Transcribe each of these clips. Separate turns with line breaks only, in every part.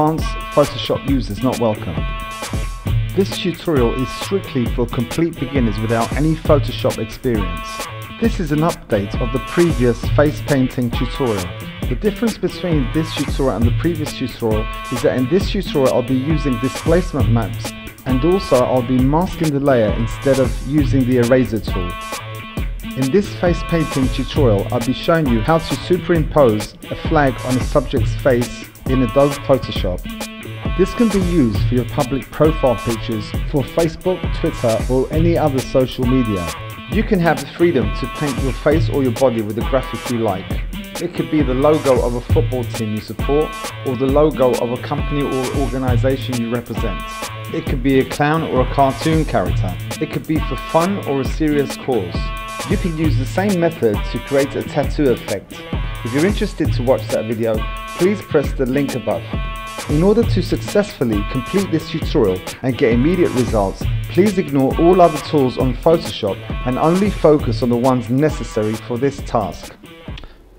advanced Photoshop users not welcome. This tutorial is strictly for complete beginners without any Photoshop experience. This is an update of the previous face painting tutorial. The difference between this tutorial and the previous tutorial is that in this tutorial I'll be using displacement maps, and also I'll be masking the layer instead of using the eraser tool. In this face painting tutorial I'll be showing you how to superimpose a flag on a subject's face in Adobe Photoshop. This can be used for your public profile pictures for Facebook, Twitter or any other social media. You can have the freedom to paint your face or your body with the graphic you like. It could be the logo of a football team you support or the logo of a company or organisation you represent. It could be a clown or a cartoon character. It could be for fun or a serious cause. You can use the same method to create a tattoo effect. If you're interested to watch that video, please press the link above. In order to successfully complete this tutorial and get immediate results, please ignore all other tools on Photoshop and only focus on the ones necessary for this task.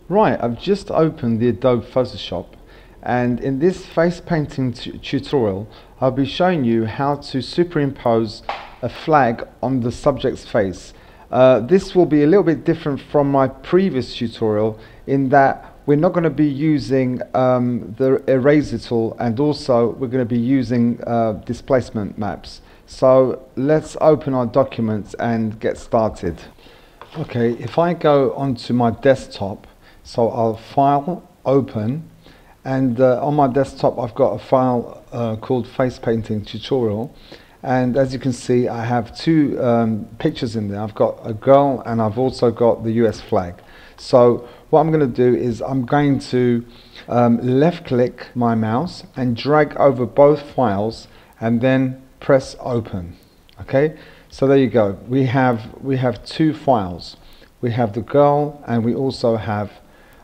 Right, I've just opened the Adobe Photoshop, and in this face painting tutorial I'll be showing you how to superimpose a flag on the subject's face. This will be a little bit different from my previous tutorial in that we're not going to be using the eraser tool, and also we're going to be using displacement maps. So let's open our documents and get started. Okay, if I go onto my desktop, so I'll file, open, and on my desktop I've got a file called face painting tutorial. And as you can see, I have two pictures in there. I've got a girl and I've also got the US flag. So what I'm going to do is I'm going to left click my mouse and drag over both files and then press open. Okay, so there you go. We have two files. We have the girl, and we also have,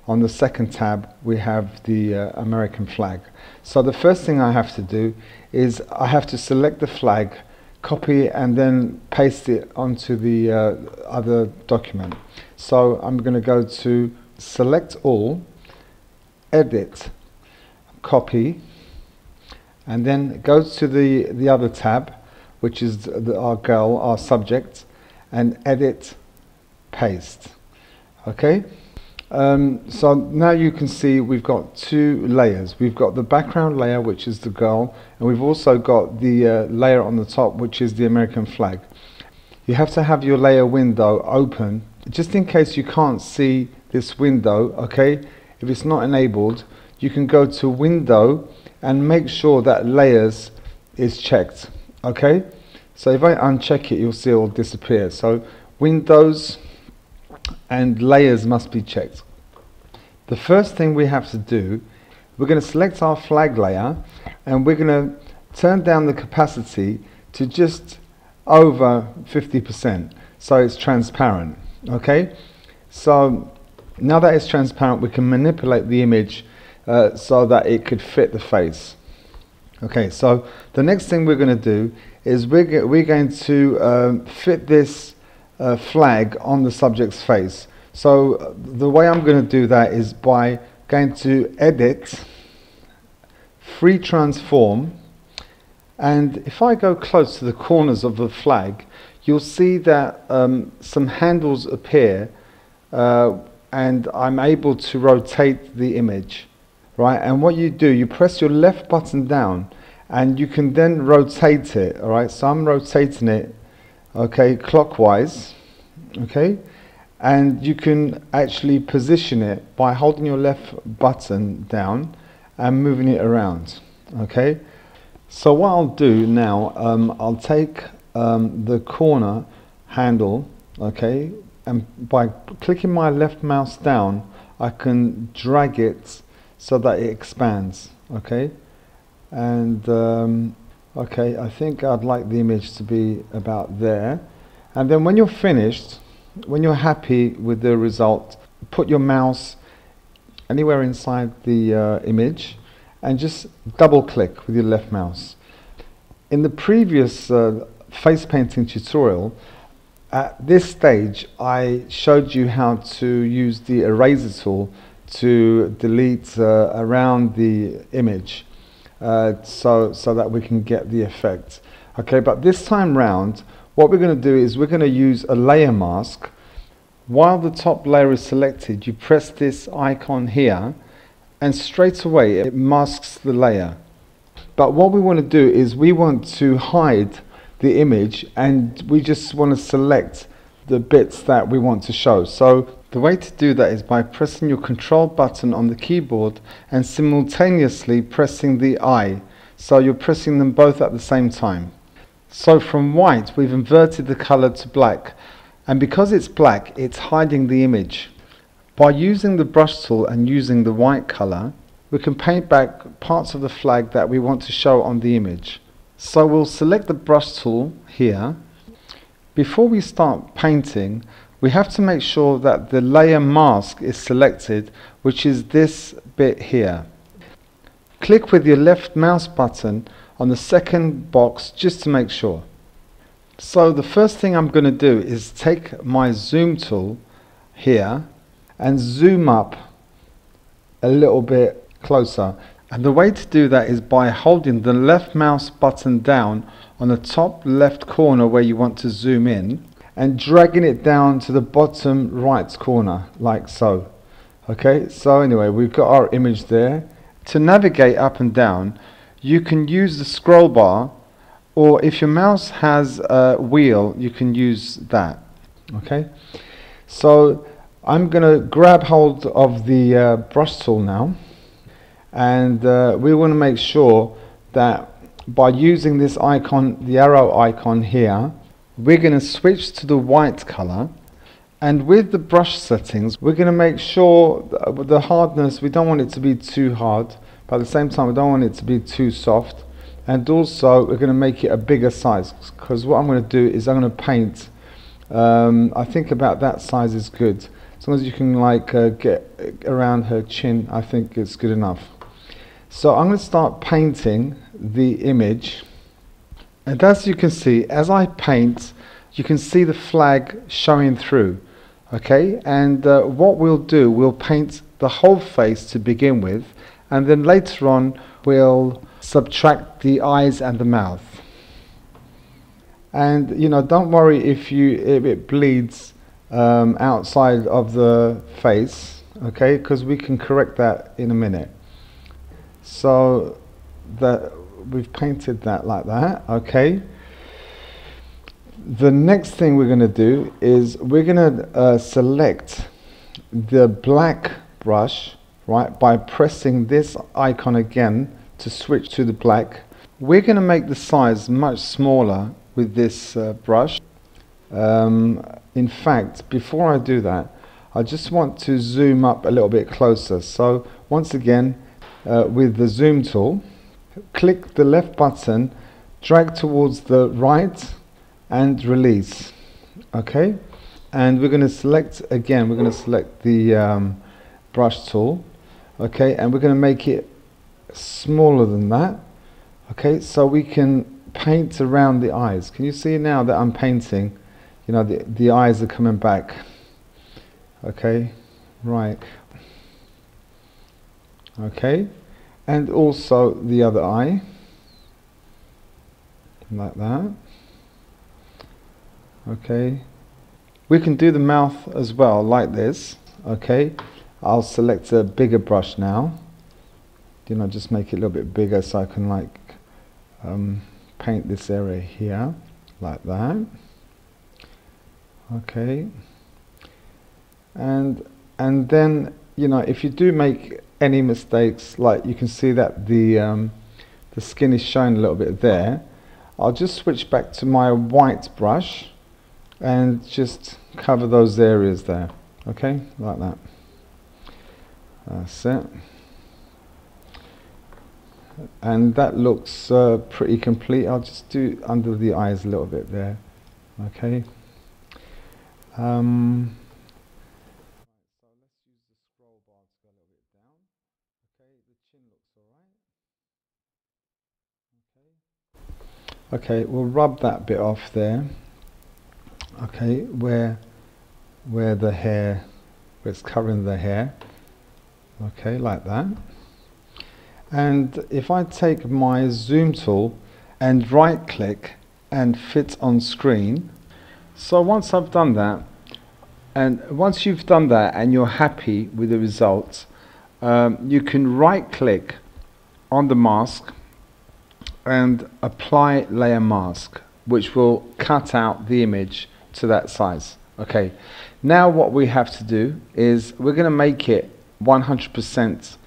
on the second tab, we have the American flag. So the first thing I have to do is I have to select the flag, copy and then paste it onto the other document. So I'm going to go to select all, edit, copy, and then go to the other tab, which is our girl, our subject, and edit, paste. Okay. So now you can see we've got two layers. We've got the background layer, which is the girl, and we've also got the layer on the top, which is the American flag. You have to have your layer window open just in case you can't see this window. Okay, if it's not enabled, you can go to window and make sure that layers is checked. Okay, so if I uncheck it, you'll see it will disappear. So windows and layers must be checked. The first thing we have to do, we're going to select our flag layer and we're going to turn down the capacity to just over 50%, so it's transparent. Okay, so now that it's transparent, we can manipulate the image so that it could fit the face. Okay, so the next thing we're going to do is we're going to fit this flag on the subject's face. So the way I'm going to do that is by going to edit, free transform, and if I go close to the corners of the flag, you'll see that some handles appear, and I'm able to rotate the image, right? And what you do, you press your left button down and you can then rotate it. All right, so I'm rotating it, okay, clockwise. Okay, and you can actually position it by holding your left button down and moving it around. Okay, so what I'll do now, I'll take the corner handle, okay, and by clicking my left mouse down I can drag it so that it expands. Okay, and okay, I think I'd like the image to be about there. And then when you're finished, when you're happy with the result, put your mouse anywhere inside the image and just double click with your left mouse. In the previous face painting tutorial, at this stage I showed you how to use the eraser tool to delete around the image. so that we can get the effect. Okay, but this time round, what we're going to do is we're going to use a layer mask. While the top layer is selected, you press this icon here, and straight away it masks the layer. But what we want to do is we want to hide the image, and we just want to select the bits that we want to show. So the way to do that is by pressing your control button on the keyboard and simultaneously pressing the I. So you're pressing them both at the same time. So from white we've inverted the color to black, and because it's black it's hiding the image. By using the brush tool and using the white color, we can paint back parts of the flag that we want to show on the image. So we'll select the brush tool here. Before we start painting, we have to make sure that the layer mask is selected, which is this bit here. Click with your left mouse button on the second box just to make sure. So the first thing I'm going to do is take my zoom tool here and zoom up a little bit closer. And the way to do that is by holding the left mouse button down on the top left corner where you want to zoom in and dragging it down to the bottom right corner like so. Okay, so anyway, we've got our image there. To navigate up and down, you can use the scroll bar, or if your mouse has a wheel, you can use that. Okay, so I'm going to grab hold of the brush tool now, and we want to make sure that by using this icon, the arrow icon here, we're going to switch to the white color, and with the brush settings we're going to make sure the hardness, we don't want it to be too hard, but at the same time we don't want it to be too soft, and also we're going to make it a bigger size, because what I'm going to do is I'm going to paint, I think about that size is good. As long as you can like get around her chin, I think it's good enough. So I'm going to start painting the image, and as you can see, as I paint, you can see the flag showing through. Okay, and what we'll do, we'll paint the whole face to begin with, and then later on we'll subtract the eyes and the mouth. And you know, don't worry if it bleeds outside of the face, okay, because we can correct that in a minute. So that we've painted that like that. Okay, the next thing we're going to do is we're going to select the black brush, right, by pressing this icon again to switch to the black. We're going to make the size much smaller with this brush. In fact, before I do that, I just want to zoom up a little bit closer. So once again, with the zoom tool, click the left button, drag towards the right and release. Okay, and we're going to select again, we're going to select the brush tool. Okay, and we're going to make it smaller than that. Okay, so we can paint around the eyes. Can you see now that I'm painting, you know, the eyes are coming back. Okay, right. Okay, and also the other eye, like that. Okay, we can do the mouth as well, like this. Okay, I'll select a bigger brush now. You know, just make it a little bit bigger so I can like paint this area here, like that. Okay, and then, you know, if you do make any mistakes, like you can see that the skin is showing a little bit there, I'll just switch back to my white brush and just cover those areas there. Okay, like that. That's it. And that looks pretty complete. I'll just do under the eyes a little bit there. Okay. So let's use the scroll bar to go a little bit down. Okay, the chin looks alright. Okay. Okay, we'll rub that bit off there. Okay, where the hair, where it's covering the hair. Okay, like that. And if I take my zoom tool and right click and fit on screen, so once I've done that, and once you've done that and you're happy with the results, you can right click on the mask and apply layer mask, which will cut out the image to that size. Okay, now what we have to do is we're going to make it 100%.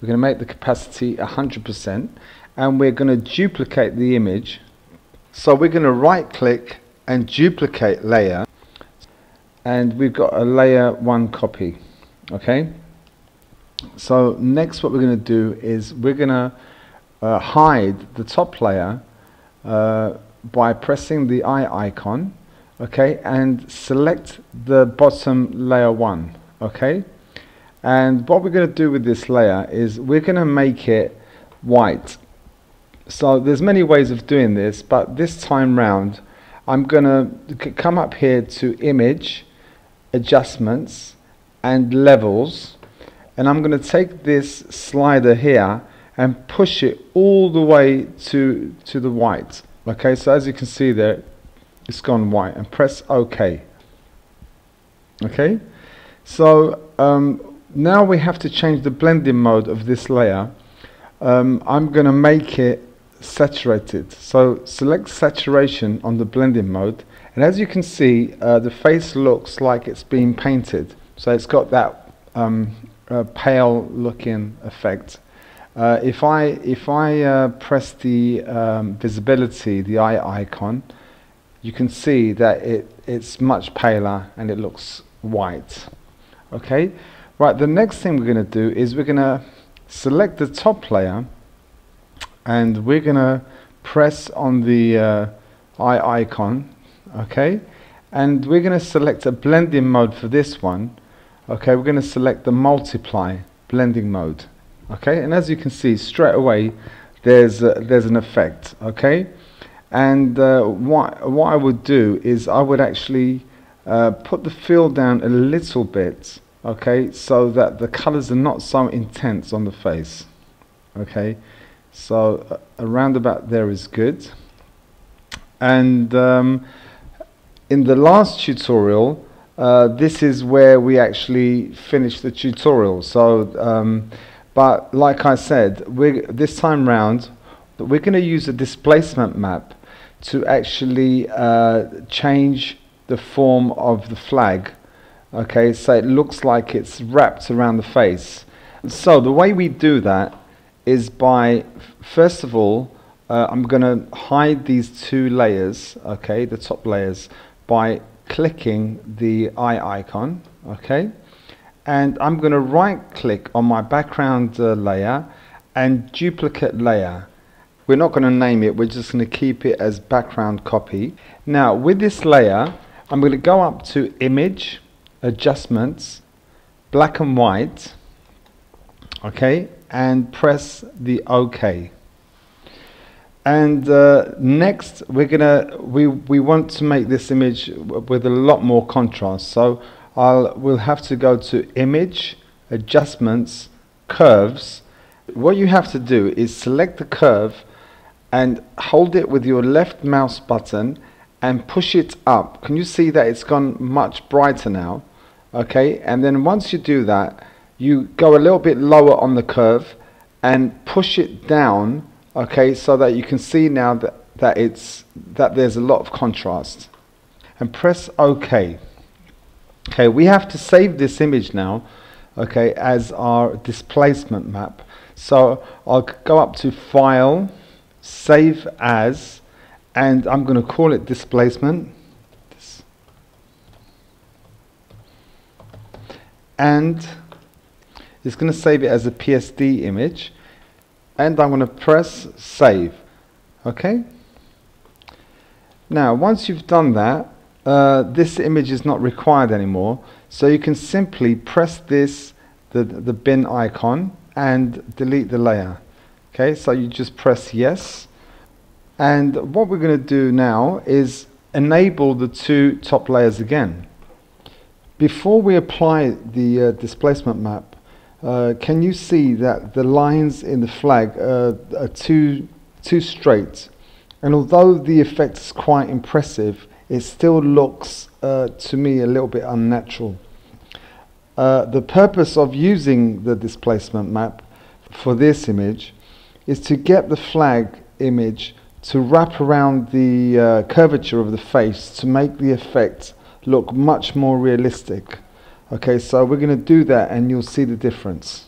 We're going to make the capacity 100%, and we're going to duplicate the image. So we're going to right click and duplicate layer, and we've got a layer 1 copy. Okay, so next what we're going to do is we're going to hide the top layer by pressing the eye icon, okay, and select the bottom layer 1. Okay, and what we're going to do with this layer is we're going to make it white. So there's many ways of doing this, but this time round I'm going to come up here to Image, Adjustments and Levels, and I'm going to take this slider here and push it all the way to the white. Okay, so as you can see there, it's gone white, and press OK. Okay, so now we have to change the blending mode of this layer. I'm going to make it saturated, so select saturation on the blending mode, and as you can see the face looks like it's been painted, so it's got that pale looking effect. If I press the visibility, the eye icon, you can see that it's much paler and it looks white. Okay, right, the next thing we're going to do is we're going to select the top layer, and we're going to press on the eye icon, okay, and we're going to select a blending mode for this one. Okay, we're going to select the multiply blending mode. Okay, and as you can see straight away there's an effect. Okay, and what I would do is I would actually put the fill down a little bit, okay, so that the colors are not so intense on the face. Okay, so around about there is good. And in the last tutorial, this is where we actually finished the tutorial. So but like I said, this time round we're going to use a displacement map to actually change the form of the flag. Okay, so it looks like it's wrapped around the face. So the way we do that is by, first of all, I'm going to hide these two layers, okay, the top layers, by clicking the eye icon, okay, and I'm going to right click on my background layer and duplicate layer. We're not going to name it, we're just going to keep it as background copy. Now with this layer I'm going to go up to Image, Adjustments, Black and White, okay, and press the OK. And next we want to make this image with a lot more contrast, so we'll have to go to Image, Adjustments, Curves. What you have to do is select the curve and hold it with your left mouse button and push it up. Can you see that it's gone much brighter now? Okay, and then once you do that, you go a little bit lower on the curve and push it down, okay, so that you can see now that there's a lot of contrast, and press OK. Okay, we have to save this image now, okay, as our displacement map. So I'll go up to File, Save As, and I'm going to call it Displacement. And it's going to save it as a PSD image, and I'm going to press Save. Okay. Now once you've done that, this image is not required anymore, so you can simply press this, the bin icon, and delete the layer. Okay, so you just press yes, and what we're going to do now is enable the two top layers again. Before we apply the displacement map, can you see that the lines in the flag are too straight? And although the effect is quite impressive, it still looks to me a little bit unnatural. The purpose of using the displacement map for this image is to get the flag image to wrap around the curvature of the face to make the effect look much more realistic. Okay, so we're going to do that and you'll see the difference.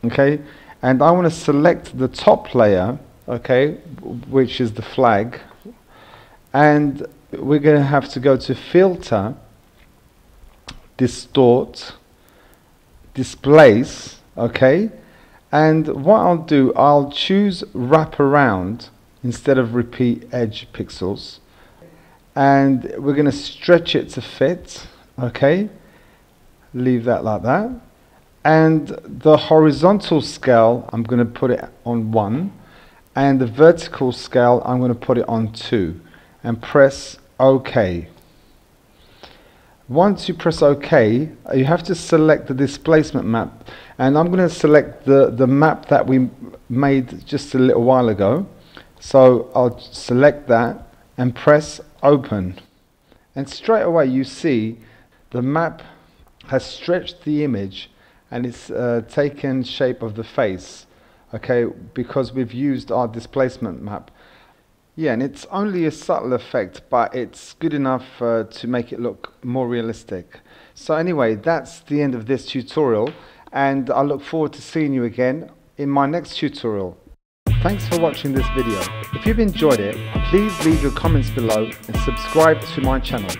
Okay, and I want to select the top layer, okay, which is the flag, and we're going to have to go to Filter, Distort, Displace, okay, and what I'll do, I'll choose Wrap Around instead of Repeat Edge Pixels, and we're going to stretch it to fit, okay, leave that like that, and the horizontal scale I'm going to put it on 1, and the vertical scale I'm going to put it on 2, and press OK. Once you press OK, you have to select the displacement map, and I'm going to select the map that we made just a little while ago. So I'll select that and press Open, and straight away you see the map has stretched the image and it's taken shape of the face, okay, because we've used our displacement map. Yeah, and it's only a subtle effect, but it's good enough to make it look more realistic. So anyway, that's the end of this tutorial, and I look forward to seeing you again in my next tutorial. Thanks for watching this video. If you've enjoyed it, please leave your comments below and subscribe to my channel.